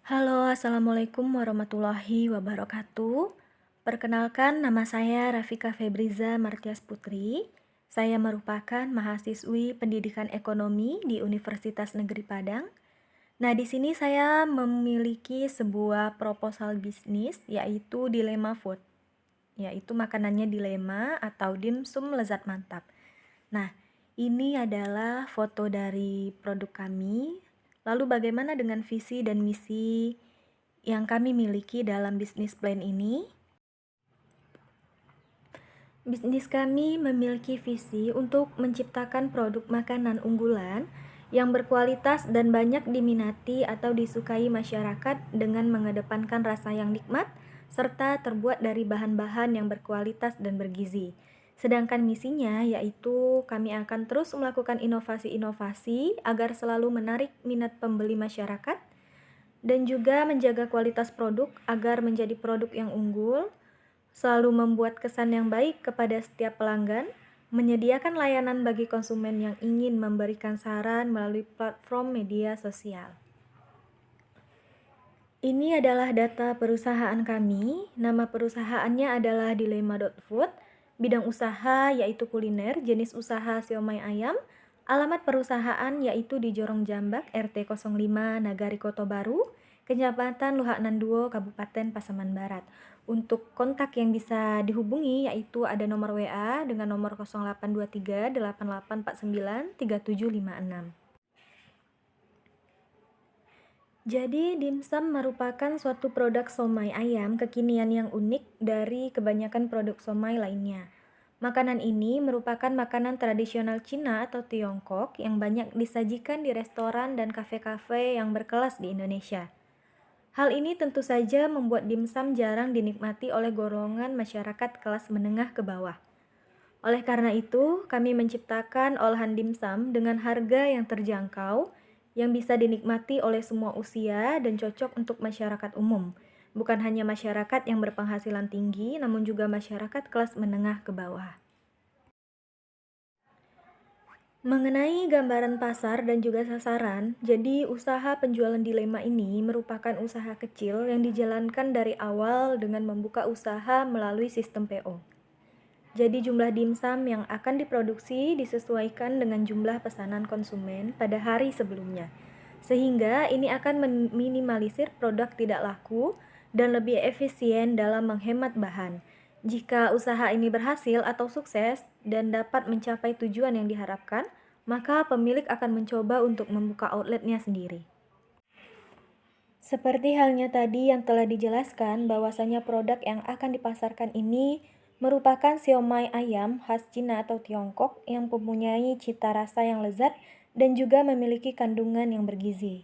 Halo, Assalamualaikum warahmatullahi wabarakatuh. Perkenalkan, nama saya Rafika Febriza Martias Putri. Saya merupakan mahasiswi pendidikan ekonomi di Universitas Negeri Padang. Nah, di sini saya memiliki sebuah proposal bisnis, yaitu Dilema Food, yaitu makanannya dilema atau dimsum lezat mantap. Nah, ini adalah foto dari produk kami. Lalu bagaimana dengan visi dan misi yang kami miliki dalam bisnis plan ini? Bisnis kami memiliki visi untuk menciptakan produk makanan unggulan yang berkualitas dan banyak diminati atau disukai masyarakat dengan mengedepankan rasa yang nikmat serta terbuat dari bahan-bahan yang berkualitas dan bergizi. Sedangkan misinya yaitu kami akan terus melakukan inovasi-inovasi agar selalu menarik minat pembeli masyarakat dan juga menjaga kualitas produk agar menjadi produk yang unggul, selalu membuat kesan yang baik kepada setiap pelanggan, menyediakan layanan bagi konsumen yang ingin memberikan saran melalui platform media sosial. Ini adalah data perusahaan kami. Nama perusahaannya adalah Dilema.food. Bidang usaha yaitu kuliner, jenis usaha siomay ayam. Alamat perusahaan yaitu di Jorong Jambak, RT 05, Nagari Koto Baru, Kecamatan Luhak Nanduo, Kabupaten Pasaman Barat. Untuk kontak yang bisa dihubungi yaitu ada nomor WA dengan nomor 0823 8849 3756. Jadi, dimsum merupakan suatu produk somai ayam kekinian yang unik dari kebanyakan produk somai lainnya. Makanan ini merupakan makanan tradisional Cina atau Tiongkok yang banyak disajikan di restoran dan kafe-kafe yang berkelas di Indonesia. Hal ini tentu saja membuat dimsum jarang dinikmati oleh golongan masyarakat kelas menengah ke bawah. Oleh karena itu, kami menciptakan olahan dimsum dengan harga yang terjangkau, yang bisa dinikmati oleh semua usia dan cocok untuk masyarakat umum. Bukan hanya masyarakat yang berpenghasilan tinggi, namun juga masyarakat kelas menengah ke bawah. Mengenai gambaran pasar dan juga sasaran, jadi usaha penjualan dilema ini merupakan usaha kecil yang dijalankan dari awal dengan membuka usaha melalui sistem PO. Jadi jumlah dimsum yang akan diproduksi disesuaikan dengan jumlah pesanan konsumen pada hari sebelumnya. Sehingga ini akan meminimalisir produk tidak laku dan lebih efisien dalam menghemat bahan. Jika usaha ini berhasil atau sukses dan dapat mencapai tujuan yang diharapkan, maka pemilik akan mencoba untuk membuka outletnya sendiri. Seperti halnya tadi yang telah dijelaskan bahwasanya produk yang akan dipasarkan ini merupakan siomay ayam khas Cina atau Tiongkok yang mempunyai cita rasa yang lezat dan juga memiliki kandungan yang bergizi.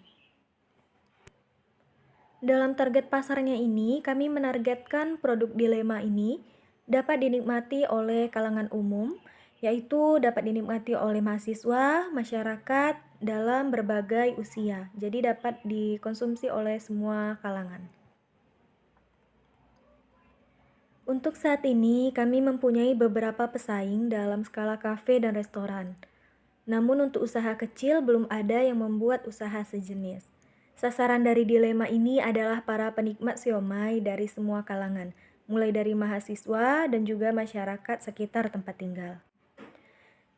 Dalam target pasarnya ini, kami menargetkan produk dilema ini dapat dinikmati oleh kalangan umum, yaitu dapat dinikmati oleh mahasiswa, masyarakat dalam berbagai usia. Jadi dapat dikonsumsi oleh semua kalangan. Untuk saat ini, kami mempunyai beberapa pesaing dalam skala kafe dan restoran. Namun untuk usaha kecil belum ada yang membuat usaha sejenis. Sasaran dari dilema ini adalah para penikmat siomay dari semua kalangan, mulai dari mahasiswa dan juga masyarakat sekitar tempat tinggal.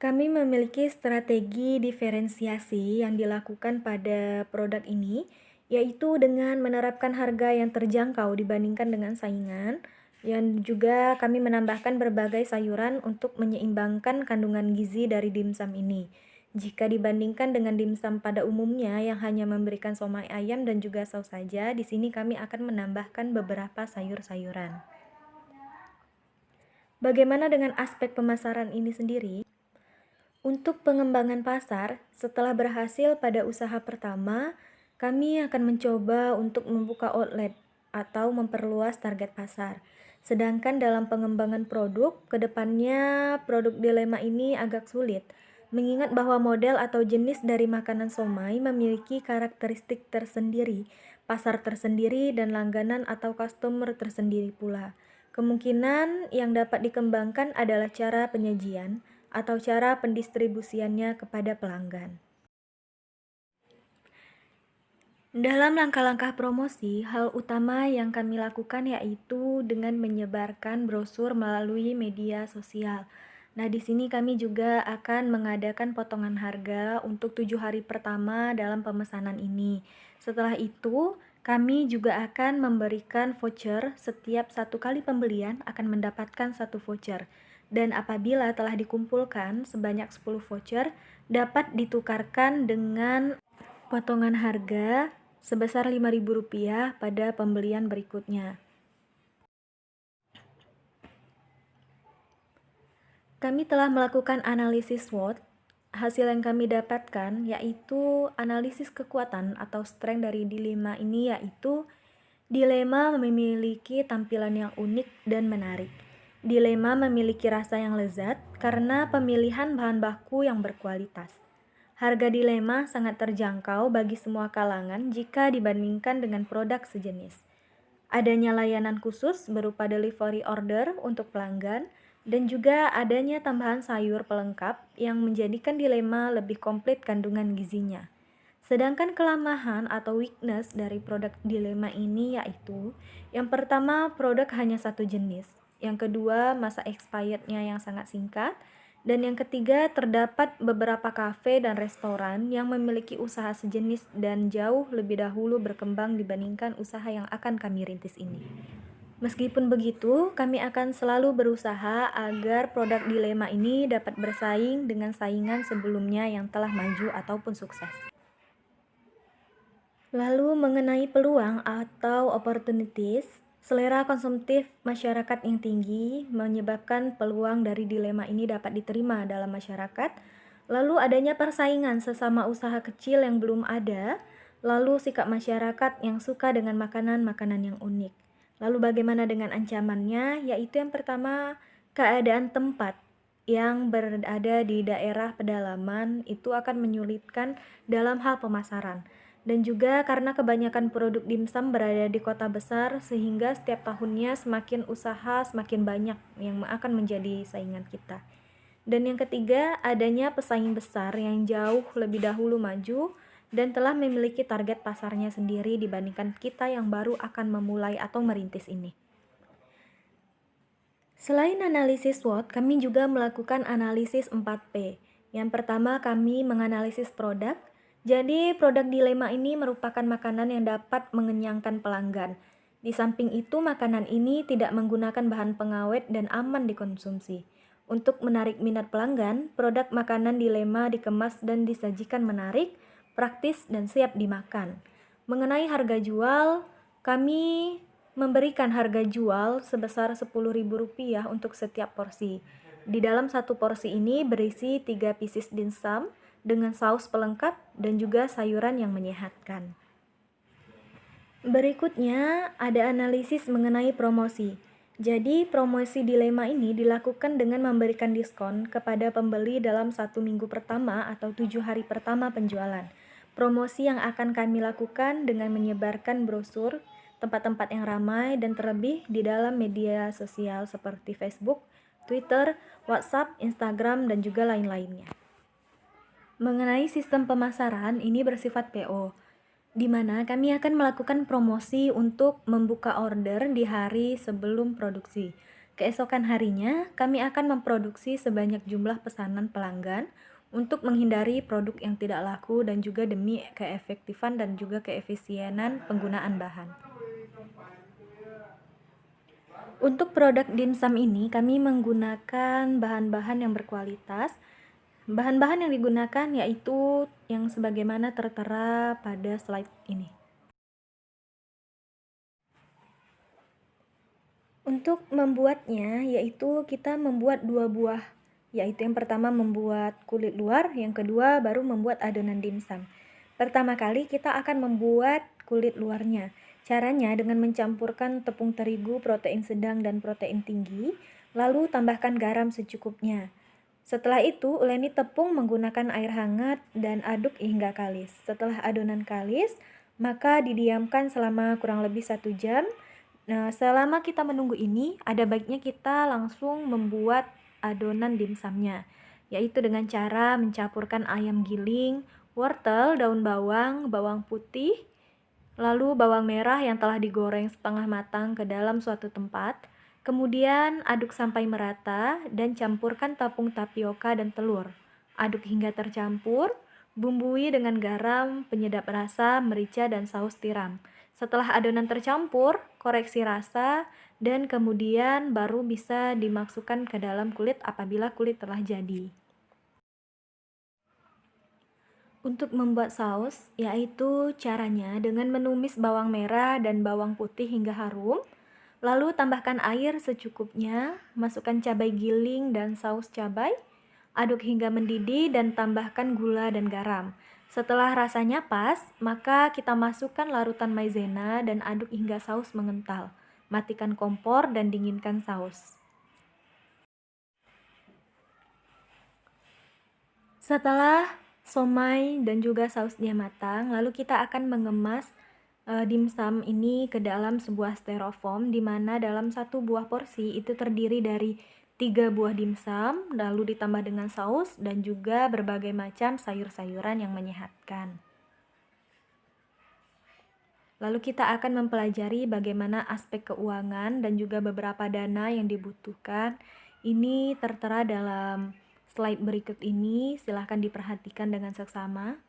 Kami memiliki strategi diferensiasi yang dilakukan pada produk ini, yaitu dengan menerapkan harga yang terjangkau dibandingkan dengan saingan, yang juga kami menambahkan berbagai sayuran untuk menyeimbangkan kandungan gizi dari dimsum ini. Jika dibandingkan dengan dimsum pada umumnya yang hanya memberikan somai ayam dan juga saus saja, di sini kami akan menambahkan beberapa sayur-sayuran. Bagaimana dengan aspek pemasaran ini sendiri? Untuk pengembangan pasar, setelah berhasil pada usaha pertama, kami akan mencoba untuk membuka outlet atau memperluas target pasar. Sedangkan dalam pengembangan produk, kedepannya produk dilema ini agak sulit, mengingat bahwa model atau jenis dari makanan somai memiliki karakteristik tersendiri, pasar tersendiri, dan langganan atau customer tersendiri pula. Kemungkinan yang dapat dikembangkan adalah cara penyajian atau cara pendistribusiannya kepada pelanggan. Dalam langkah-langkah promosi, hal utama yang kami lakukan yaitu dengan menyebarkan brosur melalui media sosial. Nah, di sini kami juga akan mengadakan potongan harga untuk 7 hari pertama dalam pemesanan ini. Setelah itu, kami juga akan memberikan voucher. Setiap 1 kali pembelian akan mendapatkan 1 voucher. Dan apabila telah dikumpulkan sebanyak 10 voucher, dapat ditukarkan dengan potongan harga sebesar Rp5.000 pada pembelian berikutnya. Kami telah melakukan analisis SWOT. Hasil yang kami dapatkan yaitu analisis kekuatan atau strength dari dilema ini, yaitu dilema memiliki tampilan yang unik dan menarik. Dilema memiliki rasa yang lezat karena pemilihan bahan baku yang berkualitas. Harga dilema sangat terjangkau bagi semua kalangan jika dibandingkan dengan produk sejenis. Adanya layanan khusus berupa delivery order untuk pelanggan dan juga adanya tambahan sayur pelengkap yang menjadikan dilema lebih komplit kandungan gizinya. Sedangkan kelemahan atau weakness dari produk dilema ini yaitu yang pertama, produk hanya satu jenis. Yang kedua, masa expirednya yang sangat singkat. Dan yang ketiga, terdapat beberapa kafe dan restoran yang memiliki usaha sejenis dan jauh lebih dahulu berkembang dibandingkan usaha yang akan kami rintis ini. Meskipun begitu, kami akan selalu berusaha agar produk dilema ini dapat bersaing dengan saingan sebelumnya yang telah maju ataupun sukses. Lalu mengenai peluang atau opportunities, selera konsumtif masyarakat yang tinggi menyebabkan peluang dari dilema ini dapat diterima dalam masyarakat. Lalu adanya persaingan sesama usaha kecil yang belum ada, lalu sikap masyarakat yang suka dengan makanan-makanan yang unik. Lalu bagaimana dengan ancamannya? Yaitu yang pertama, keadaan tempat yang berada di daerah pedalaman itu akan menyulitkan dalam hal pemasaran. Dan juga karena kebanyakan produk dimsum berada di kota besar sehingga setiap tahunnya semakin usaha semakin banyak yang akan menjadi saingan kita. Dan yang ketiga, adanya pesaing besar yang jauh lebih dahulu maju dan telah memiliki target pasarnya sendiri dibandingkan kita yang baru akan memulai atau merintis ini. Selain analisis SWOT, kami juga melakukan analisis 4P. Yang pertama, kami menganalisis produk. Jadi, produk dilema ini merupakan makanan yang dapat mengenyangkan pelanggan. Di samping itu, makanan ini tidak menggunakan bahan pengawet dan aman dikonsumsi. Untuk menarik minat pelanggan, produk makanan dilema dikemas dan disajikan menarik, praktis, dan siap dimakan. Mengenai harga jual, kami memberikan harga jual sebesar Rp10.000 untuk setiap porsi. Di dalam satu porsi ini berisi 3 pieces dimsum dengan saus pelengkap dan juga sayuran yang menyehatkan. Berikutnya ada analisis mengenai promosi. Jadi promosi dilema ini dilakukan dengan memberikan diskon kepada pembeli dalam 1 minggu pertama atau 7 hari pertama penjualan. Promosi yang akan kami lakukan dengan menyebarkan brosur, tempat-tempat yang ramai dan terlebih di dalam media sosial seperti Facebook, Twitter, WhatsApp, Instagram, dan juga lain-lainnya. Mengenai sistem pemasaran, ini bersifat PO, di mana kami akan melakukan promosi untuk membuka order di hari sebelum produksi. Keesokan harinya, kami akan memproduksi sebanyak jumlah pesanan pelanggan untuk menghindari produk yang tidak laku dan juga demi keefektifan dan juga keefisienan penggunaan bahan. Untuk produk dimsum ini, kami menggunakan bahan-bahan yang berkualitas. Bahan-bahan yang digunakan yaitu yang sebagaimana tertera pada slide ini. Untuk membuatnya, yaitu kita membuat 2 buah, yaitu yang pertama membuat kulit luar, yang kedua baru membuat adonan dimsum. Pertama kali kita akan membuat kulit luarnya. Caranya dengan mencampurkan tepung terigu protein sedang dan protein tinggi, lalu tambahkan garam secukupnya. Setelah itu, uleni tepung menggunakan air hangat dan aduk hingga kalis. Setelah adonan kalis, maka didiamkan selama kurang lebih 1 jam. Nah, selama kita menunggu ini, ada baiknya kita langsung membuat adonan dimsumnya, yaitu dengan cara mencampurkan ayam giling, wortel, daun bawang, bawang putih, Lalu bawang merah yang telah digoreng setengah matang ke dalam suatu tempat. Kemudian aduk sampai merata dan campurkan tepung tapioka dan telur. Aduk hingga tercampur, bumbui dengan garam, penyedap rasa, merica, dan saus tiram. Setelah adonan tercampur, koreksi rasa, dan kemudian baru bisa dimasukkan ke dalam kulit apabila kulit telah jadi. Untuk membuat saus, yaitu caranya dengan menumis bawang merah dan bawang putih hingga harum, lalu tambahkan air secukupnya, masukkan cabai giling dan saus cabai, aduk hingga mendidih dan tambahkan gula dan garam. Setelah rasanya pas, maka kita masukkan larutan maizena dan aduk hingga saus mengental. Matikan kompor dan dinginkan saus. Setelah somai dan juga sausnya matang, lalu kita akan mengemas dimsum ini ke dalam sebuah styrofoam, di mana dalam satu buah porsi itu terdiri dari 3 buah dimsum, lalu ditambah dengan saus dan juga berbagai macam sayur-sayuran yang menyehatkan. Lalu kita akan mempelajari bagaimana aspek keuangan dan juga beberapa dana yang dibutuhkan. Ini tertera dalam slide berikut ini, silahkan diperhatikan dengan seksama.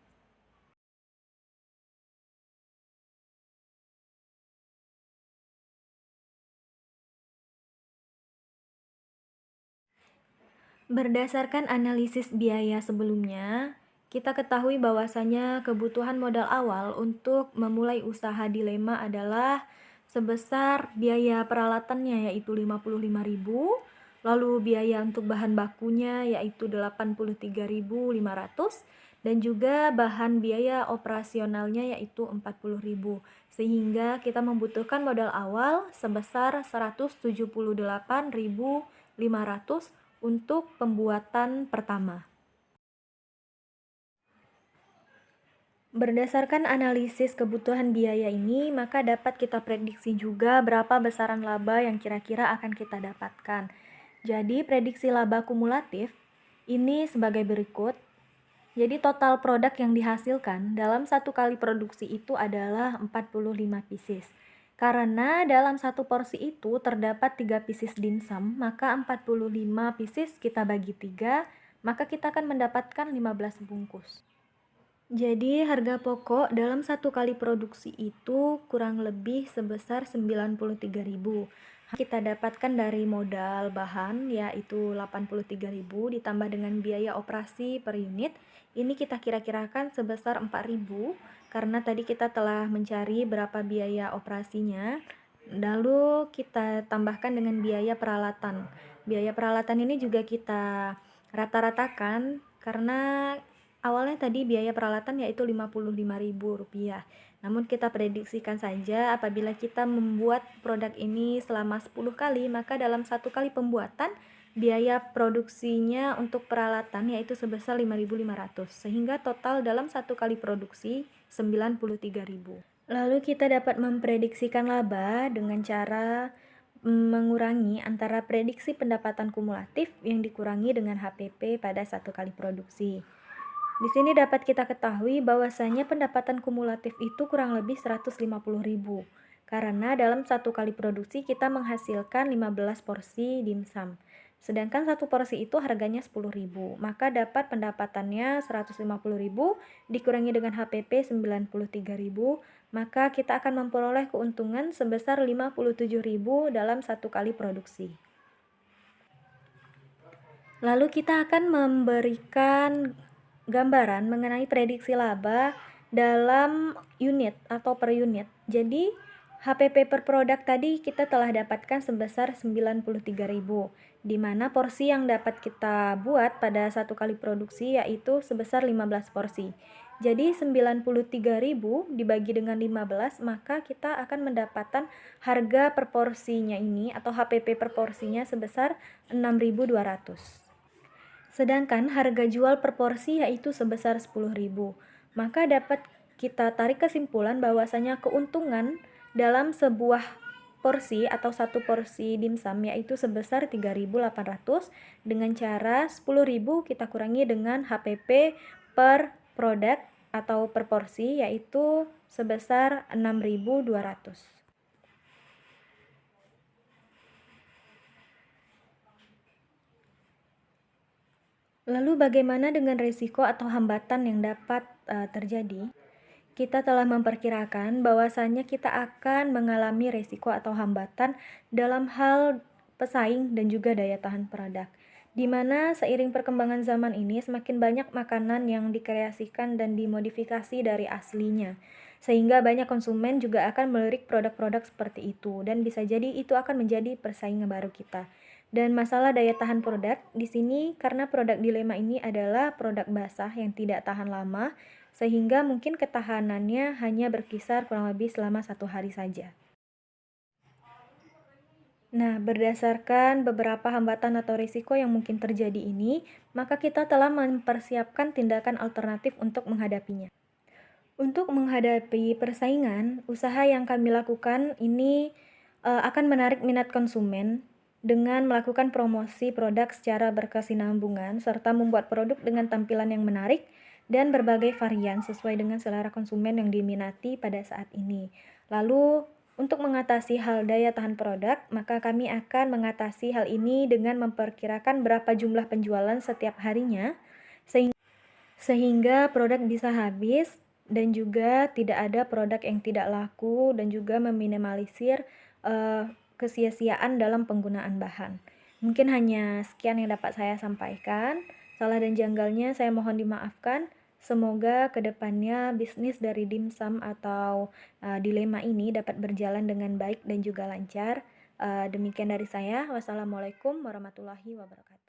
Berdasarkan analisis biaya sebelumnya, kita ketahui bahwasanya kebutuhan modal awal untuk memulai usaha dilema adalah sebesar biaya peralatannya yaitu 55.000, lalu biaya untuk bahan bakunya yaitu 83.500 dan juga bahan biaya operasionalnya yaitu 40.000. Sehingga kita membutuhkan modal awal sebesar 178.500 untuk pembuatan pertama. Berdasarkan analisis kebutuhan biaya ini, maka dapat kita prediksi juga berapa besaran laba yang kira-kira akan kita dapatkan. Jadi, prediksi laba kumulatif ini sebagai berikut. Jadi, total produk yang dihasilkan dalam satu kali produksi itu adalah 45 pieces. Karena dalam satu porsi itu terdapat 3 pieces dimsum, maka 45 pieces kita bagi 3, maka kita akan mendapatkan 15 bungkus. Jadi harga pokok dalam satu kali produksi itu kurang lebih sebesar 93.000. Kita dapatkan dari modal bahan yaitu 83.000 ditambah dengan biaya operasi per unit. Ini kita kira-kirakan sebesar 4.000 karena tadi kita telah mencari berapa biaya operasinya. Lalu kita tambahkan dengan biaya peralatan. Biaya peralatan ini juga kita rata-ratakan karena awalnya tadi biaya peralatan yaitu Rp55.000. Namun kita prediksikan saja apabila kita membuat produk ini selama 10 kali, maka dalam satu kali pembuatan biaya produksinya untuk peralatan yaitu sebesar 5.500, sehingga total dalam satu kali produksi 93.000. Lalu kita dapat memprediksikan laba dengan cara mengurangi antara prediksi pendapatan kumulatif yang dikurangi dengan HPP pada satu kali produksi. Di sini dapat kita ketahui bahwasanya pendapatan kumulatif itu kurang lebih 150.000 karena dalam satu kali produksi kita menghasilkan 15 porsi dimsum. Sedangkan satu porsi itu harganya 10.000, maka dapat pendapatannya 150.000 dikurangi dengan HPP 93.000, maka kita akan memperoleh keuntungan sebesar 57.000 dalam satu kali produksi. Lalu kita akan memberikan gambaran mengenai prediksi laba dalam unit atau per unit. Jadi HPP per produk tadi kita telah dapatkan sebesar 93.000, di mana porsi yang dapat kita buat pada satu kali produksi yaitu sebesar 15 porsi. Jadi 93.000 dibagi dengan 15, maka kita akan mendapatkan harga per porsinya ini atau HPP per porsinya sebesar 6.200. Sedangkan harga jual per porsi yaitu sebesar 10.000. Maka dapat kita tarik kesimpulan bahwasanya keuntungan dalam sebuah porsi atau satu porsi dimsum yaitu sebesar 3.800 dengan cara 10.000 kita kurangi dengan HPP per produk atau per porsi yaitu sebesar 6.200. Lalu bagaimana dengan risiko atau hambatan yang dapat terjadi? Kita telah memperkirakan bahwasannya kita akan mengalami risiko atau hambatan dalam hal pesaing dan juga daya tahan produk. Di mana seiring perkembangan zaman ini semakin banyak makanan yang dikreasikan dan dimodifikasi dari aslinya. Sehingga banyak konsumen juga akan melirik produk-produk seperti itu dan bisa jadi itu akan menjadi persaingan baru kita. Dan masalah daya tahan produk di sini karena produk dilema ini adalah produk basah yang tidak tahan lama sehingga mungkin ketahanannya hanya berkisar kurang lebih selama 1 hari saja. Nah, berdasarkan beberapa hambatan atau risiko yang mungkin terjadi ini, maka kita telah mempersiapkan tindakan alternatif untuk menghadapinya. Untuk menghadapi persaingan, usaha yang kami lakukan ini akan menarik minat konsumen dengan melakukan promosi produk secara berkesinambungan serta membuat produk dengan tampilan yang menarik dan berbagai varian sesuai dengan selera konsumen yang diminati pada saat ini. Lalu, untuk mengatasi hal daya tahan produk, maka kami akan mengatasi hal ini dengan memperkirakan berapa jumlah penjualan setiap harinya sehingga produk bisa habis dan juga tidak ada produk yang tidak laku dan juga meminimalisir kesia-siaan dalam penggunaan bahan. Mungkin hanya sekian yang dapat saya sampaikan. Salah dan janggalnya saya mohon dimaafkan. Semoga kedepannya bisnis dari dimsum atau dilema ini dapat berjalan dengan baik dan juga lancar. Demikian dari saya. Wassalamualaikum warahmatullahi wabarakatuh.